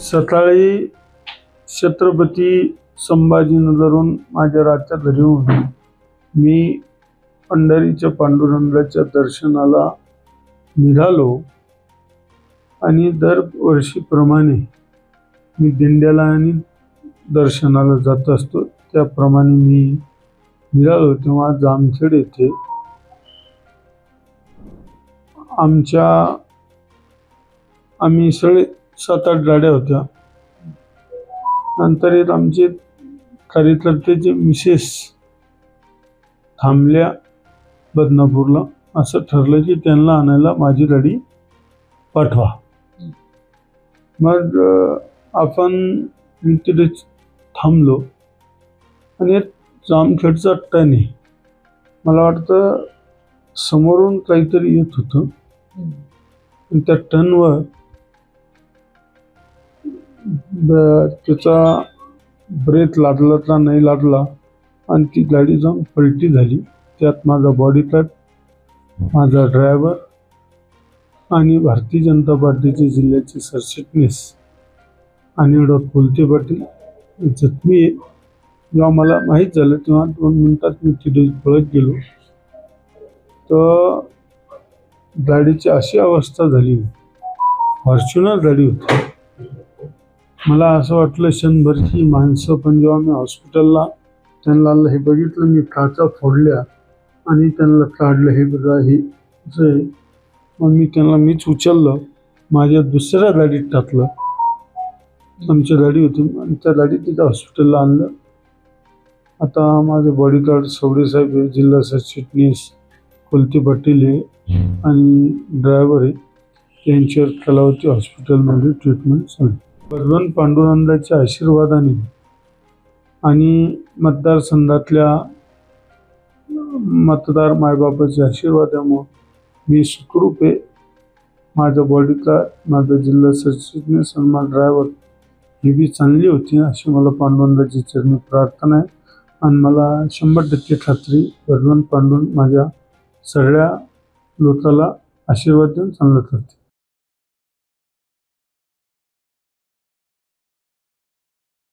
सकाळी छत्रपती संभाजीनगरहून माझ्या रातच्या घरी येऊन मी पंढरीच्या पांडुरंगाच्या दर्शनाला निघालो आणि दरवर्षीप्रमाणे मी दिंड्याला आणि दर्शनाला जात असतो त्याप्रमाणे मी निघालो। तेव्हा जामखेड येथे आम्ही सगळे 7-8 गाड्या होत्या। नंतर एक आमचे कार्यकर्त्याचे मिसेस थांबल्या बदनापूरला। असं ठरलं की त्यांना आणायला माझी गाडी पाठवा। मग मी तिथे थांबलो आणि जामखेडचा टर्न आहे, मला वाटतं समोरून काहीतरी येत होतं। त्या टर्नवर त्याचा ब्रेक लागला का नाही लागला आणि ती गाडी जाऊन पलटी झाली। त्यात माझा बॉडीगार्ड, माझा ड्रायव्हर आणि भारतीय जनता पार्टीचे जिल्ह्याचे सरचिटणीस अनिल कोलते पाटील जखमी आहे। जेव्हा मला माहीत झालं तेव्हा 2 मिनिटात मी तिथे पळत गेलो तर गाडीची अशी अवस्था झाली, फॉर्च्युनर गाडी होती। मला असं वाटलं क्षणभर की माणसं, पण जेव्हा मी हॉस्पिटलला त्यांना हे बघितलं, मी काचा फोडल्या आणि त्यांना काढलं। हे बघा, हे असं आहे। मग मीच उचललं, माझ्या दुसऱ्या गाडीत टाकलं। आमची गाडी होती आणि त्या गाडीत तिथं हॉस्पिटलला आणलं। आता माझे बॉडीगार्ड सवडे साहेब आहे, जिल्हा सरचिटणीस कोलते पाटील आहे आणि ड्रायव्हर आहे, त्यांच्यावर कलावती हॉस्पिटलमध्ये ट्रीटमेंट चालू। भगवान पांडुरंगाच्या आशीर्वादाने आणि मतदारसंघातल्या मतदार मायबापाच्या आशीर्वादामुळे मी सुखरूप आहे। माझा बॉडीगार्ड, माझा जिल्हा सरचिटणीस आणि माझा ड्रायव्हर ही बी चांगली होती, अशी मला पांडुरंगाची चरणी प्रार्थना आहे। आणि मला 100% खात्री, भगवान पांडुरंग माझ्या सगळ्या लोकांना आशीर्वाद देऊन चांगलं करते।